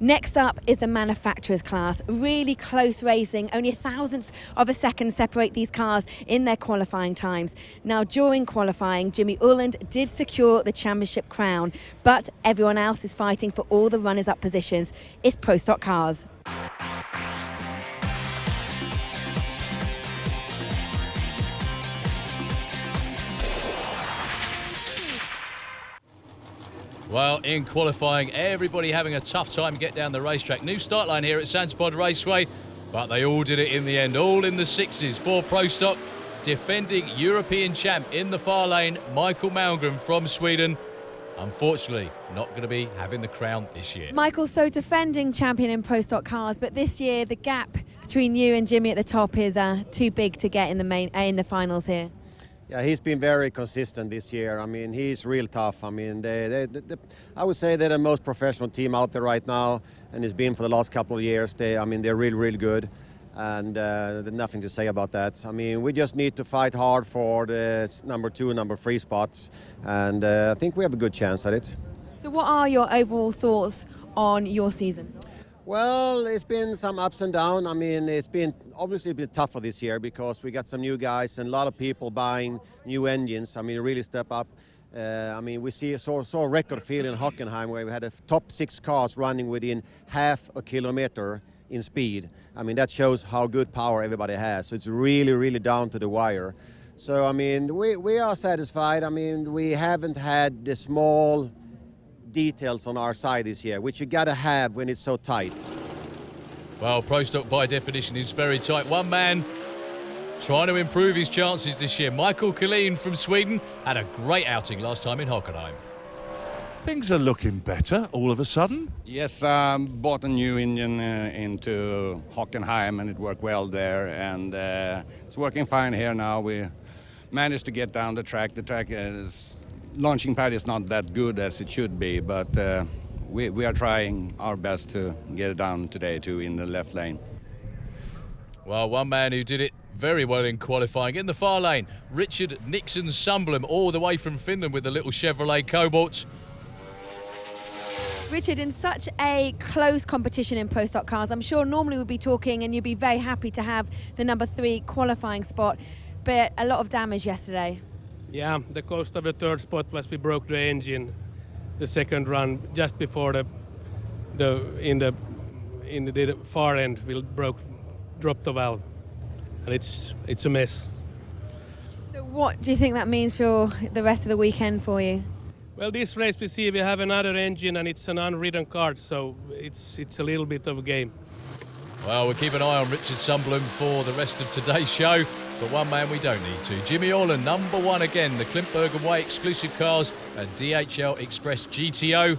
Next up is the manufacturers class. Really close racing, only a thousandth of a second separate these cars in their qualifying times. Now, during qualifying, Jimmy Ulland did secure the championship crown, but everyone else is fighting for all the runners-up positions. It's Pro Stock cars. Well, in qualifying, everybody having a tough time to get down the racetrack. New start line here at SantaPod Raceway, but they all did it in the end, all in the sixes for Pro Stock. Defending European champ in the far lane, Michael Malmgren from Sweden. Unfortunately, not going to be having the crown this year. Michael, so defending champion in Pro Stock cars, but this year the gap between you and Jimmy at the top is too big to get in the finals here. Yeah, he's been very consistent this year. I mean, he's real tough. I mean, I would say they're the most professional team out there right now, and it's been for the last couple of years. They're really, really good, and there's nothing to say about that. I mean, we just need to fight hard for the number 2 and number 3 spots, and I think we have a good chance at it. So what are your overall thoughts on your season? Well, it's been some ups and downs. I mean, it's been obviously a bit tougher this year because we got some new guys and a lot of people buying new engines. I mean, really step up. I mean, we saw a record field in Hockenheim where we had a top 6 cars running within half a kilometer in speed. I mean, that shows how good power everybody has. So it's really, really down to the wire. So, I mean, we are satisfied. I mean, we haven't had the small details on our side this year, which you gotta have when it's so tight. Well, Pro Stock by definition is very tight. One man trying to improve his chances this year. Michael Killeen from Sweden had a great outing last time in Hockenheim. Things are looking better all of a sudden. Yes, bought a new engine into Hockenheim and it worked well there, and it's working fine here now. We managed to get down the track. The track is launching pad is not that good as it should be, but we are trying our best to get it down today too in the left lane. Well, one man who did it very well in qualifying in the far lane, Richard Nixon Sundblom, all the way from Finland with the little Chevrolet Cobalt. Richard, in such a close competition in Pro Stock cars, I'm sure normally we'd be talking and you'd be very happy to have the number 3 qualifying spot, but a lot of damage yesterday. Yeah, the cost of the third spot was we broke the engine the second run just before in the far end we dropped the valve, and it's a mess. So what do you think that means for the rest of the weekend for you? Well, this race we see we have another engine and it's an unridden kart, so it's a little bit of a game. Well, we'll keep an eye on Richard Sundblom for the rest of today's show. But one man we don't need to. Jimmy Ulland, number 1 again. The Klimpberger Way exclusive cars and DHL Express GTO.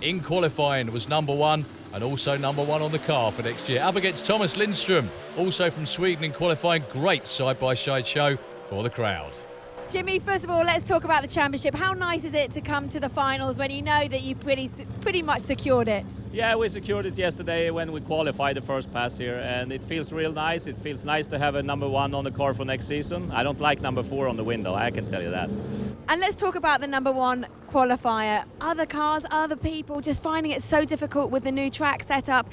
In qualifying was number 1 and also number 1 on the car for next year. Up against Thomas Lindström, also from Sweden in qualifying. Great side-by-side show for the crowd. Jimmy, first of all, let's talk about the championship. How nice is it to come to the finals when you know that you pretty much secured it? Yeah, we secured it yesterday when we qualified the first pass here, and it feels real nice. It feels nice to have a number 1 on the car for next season. I don't like number 4 on the window, I can tell you that. And let's talk about the number 1 qualifier. Other cars, other people, just finding it so difficult with the new track setup.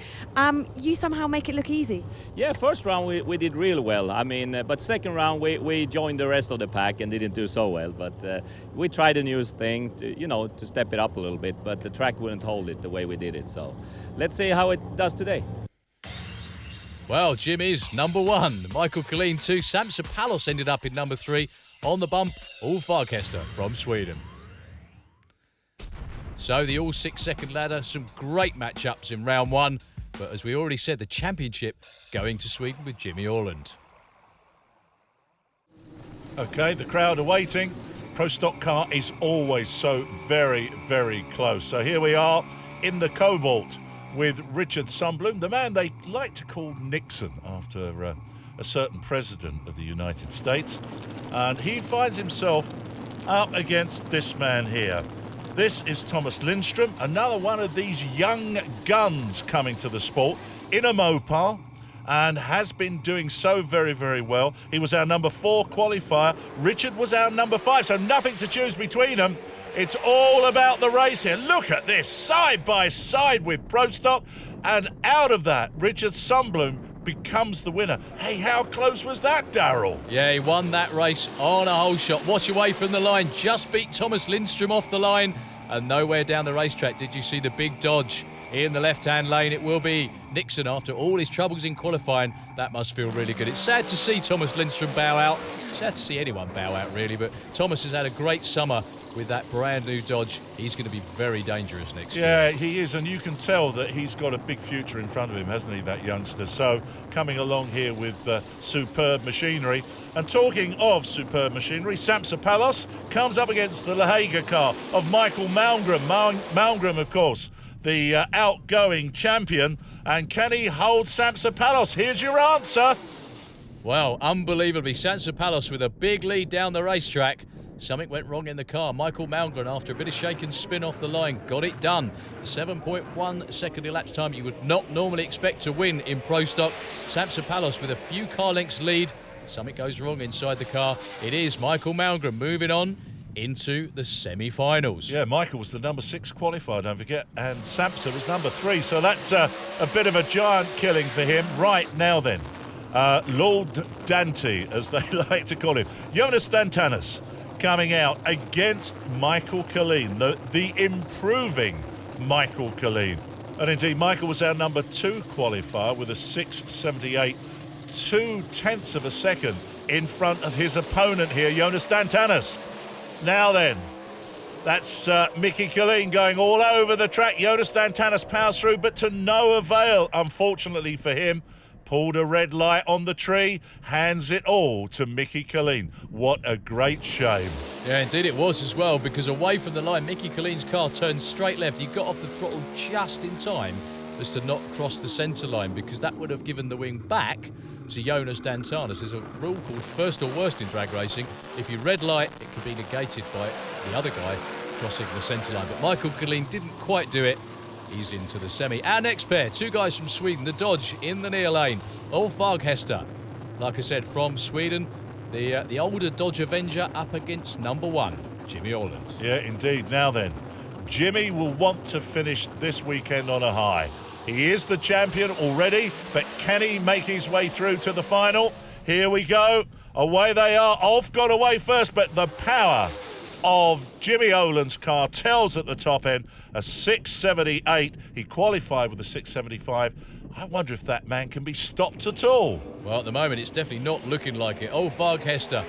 You somehow make it look easy. Yeah, first round we did really well. I mean, but second round we joined the rest of the pack and didn't do so well. But we tried a new thing, to step it up a little bit, but the track wouldn't hold it the way we did it. So let's see how it does today. Well, Jim is number 1. Michael Killeen 2. Samson Palos ended up in number 3. On the bump, Ulf Farkester from Sweden. So the all 6-second ladder, some great matchups in round 1. But as we already said, the championship going to Sweden with Jimmy Ulland. Okay, the crowd are waiting. Pro Stock car is always so very, very close. So here we are in the Cobalt with Richard Sundblom, the man they like to call Nixon after a certain president of the United States. And he finds himself up against this man here. This is Thomas Lindström, another one of these young guns coming to the sport in a Mopar, and has been doing so very, very well. He was our number 4 qualifier. Richard was our number 5, so nothing to choose between them. It's all about the race here. Look at this, side by side with Pro Stock, and out of that, Richard Sundblom becomes the winner. Hey, how close was that, Darryl? Yeah, he won that race on a hole shot. Watch away from the line. Just beat Thomas Lindstrom off the line. And nowhere down the racetrack did you see the big dodge in the left-hand lane. It will be Nixon after all his troubles in qualifying. That must feel really good. It's sad to see Thomas Lindstrom bow out. Sad to see anyone bow out, really. But Thomas has had a great summer with that brand new Dodge. He's going to be very dangerous next year. Yeah, he is, and you can tell that he's got a big future in front of him, hasn't he, that youngster? So coming along here with superb machinery. And talking of superb machinery, SantaPodTV comes up against the La Haga car of Michael Malmgren. Malmgren, of course, the outgoing champion. And can he hold SantaPodTV? Here's your answer. Well, unbelievably, SantaPodTV with a big lead down the racetrack. Something went wrong in the car. Michael Malmgren, after a bit of shake and spin off the line, got it done. 7.1 second elapsed time you would not normally expect to win in Pro Stock. SantaPodTV with a few car lengths lead. Something goes wrong inside the car. It is Michael Malmgren moving on into the semi-finals. Yeah, Michael was the number 6 qualifier, don't forget, and Samsa was number 3, so that's a bit of a giant killing for him. Right, now then, Lord Dante, as they like to call him, Jonas Dantanis, coming out against Michael Killeen, the improving Michael Killeen. And indeed, Michael was our number 2 qualifier with a 6.78, 0.2 of a second in front of his opponent here, Jonas Dantanis. Now then, that's Mickey Killeen going all over the track. Jonas Dantanis powers through, but to no avail, unfortunately for him. Pulled a red light on the tree, hands it all to Mickey Killeen. What a great shame. Yeah, indeed it was as well, because away from the line, Mickey Killeen's car turned straight left. He got off the throttle just in time as to not cross the centre line, because that would have given the wing back to Jonas Dantanis. There's a rule called first or worst in drag racing. If you red light, it can be negated by the other guy crossing the centre line. But Michael Killeen didn't quite do it. He's into the semi. Our next pair, 2 guys from Sweden, the Dodge in the near lane. Ulf Varghester, like I said, from Sweden. The older Dodge Avenger up against number 1, Jimmy Orland. Yeah, indeed. Now then, Jimmy will want to finish this weekend on a high. He is the champion already, but can he make his way through to the final? Here we go. Away they are. Ulf got away first, but the power of Jimmy Oland's car tells at the top end, a 6.78. He qualified with a 6.75. I wonder if that man can be stopped at all. Well, at the moment, it's definitely not looking like it. Ulf Varghester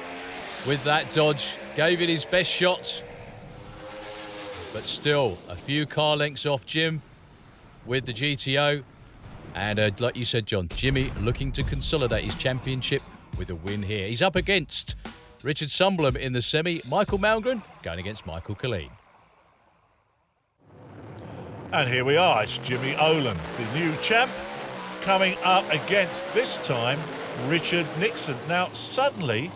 with that Dodge gave it his best shot, but still a few car lengths off Jim with the GTO. And like you said, John, Jimmy looking to consolidate his championship with a win here. He's up against Richard Sundblom in the semi. Michael Malmgren going against Michael Killeen. And here we are. It's Jimmy Oland, the new champ, coming up against, this time, Richard Nixon. Now, suddenly,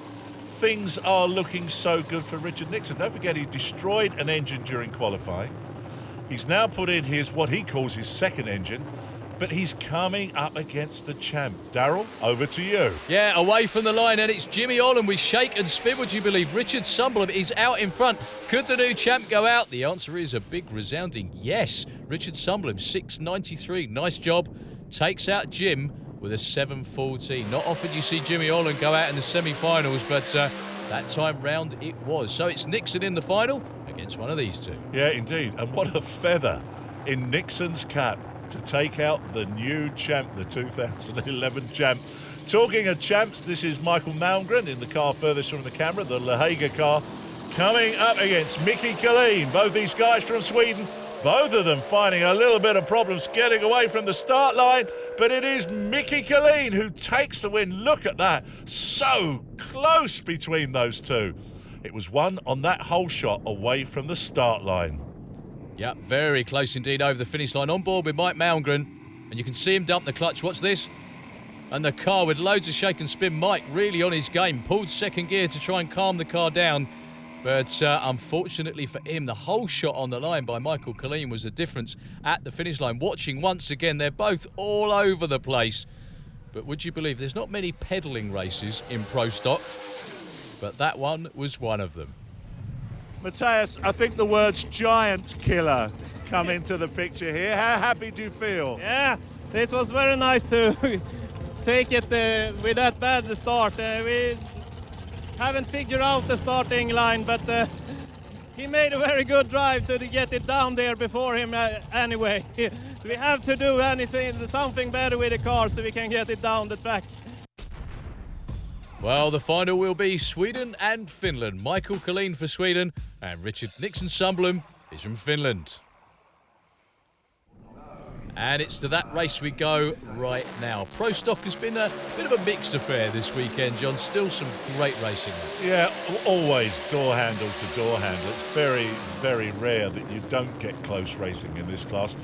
things are looking so good for Richard Nixon. Don't forget, he destroyed an engine during qualifying. He's now put in what he calls his second engine, but he's coming up against the champ. Darryl, over to you. Yeah, away from the line, and it's Jimmy Oland. We shake and spin, would you believe? Richard Sundblom is out in front. Could the new champ go out? The answer is a big resounding yes. Richard Sundblom, 6.93. Nice job. Takes out Jim with a 7.14. Not often you see Jimmy Oland go out in the semi-finals, but that time round it was. So it's Nixon in the final against one of these two. Yeah, indeed. And what a feather in Nixon's cap to take out the new champ, the 2011 champ. Talking of champs, this is Michael Malmgren in the car furthest from the camera, the La Haga car, coming up against Mickey Killeen. Both these guys from Sweden, both of them finding a little bit of problems getting away from the start line, but it is Mickey Killeen who takes the win. Look at that, so close between those two. It was one on that hole shot away from the start line. Yeah, very close indeed over the finish line. On board with Mike Malmgren, and you can see him dump the clutch. Watch this. And the car with loads of shake and spin. Mike really on his game. Pulled second gear to try and calm the car down. But unfortunately for him, the whole shot on the line by Michael Killeen was the difference at the finish line. Watching once again, they're both all over the place. But would you believe there's not many pedalling races in Pro Stock? But that one was one of them. Matthias, I think the words giant killer come into the picture here. How happy do you feel? Yeah, this was very nice to take it with that bad start. We haven't figured out the starting line, but he made a very good drive to get it down there before him anyway. We have to do something better with the car so we can get it down the track. Well, the final will be Sweden and Finland. Michael Killeen for Sweden and Richard Nixon Sundblom is from Finland. And it's to that race we go right now. Pro Stock has been a bit of a mixed affair this weekend, John. Still some great racing. Yeah, always door handle to door handle. It's very, very rare that you don't get close racing in this class.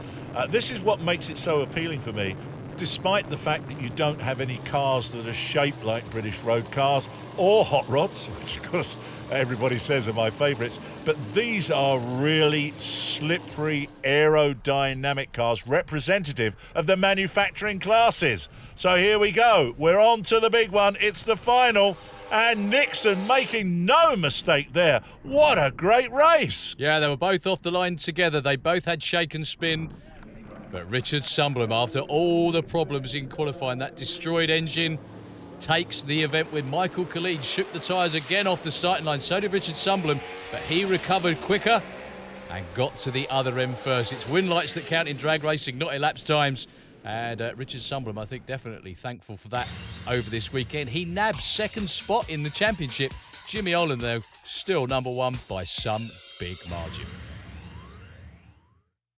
This is what makes it so appealing for me. Despite the fact that you don't have any cars that are shaped like British road cars or hot rods, which of course everybody says are my favourites, but these are really slippery aerodynamic cars representative of the manufacturing classes. So here we go, we're on to the big one, it's the final, and Nixon making no mistake there. What a great race! Yeah, they were both off the line together, they both had shake and spin. But Richard Sundblom, after all the problems in qualifying, that destroyed engine, takes the event with Michael Killeen. Shook the tyres again off the starting line. So did Richard Sundblom, but he recovered quicker and got to the other end first. It's win lights that count in drag racing, not elapsed times. And Richard Sundblom, I think, definitely thankful for that over this weekend. He nabbed second spot in the championship. Jimmy Olin, though, still number one by some big margin.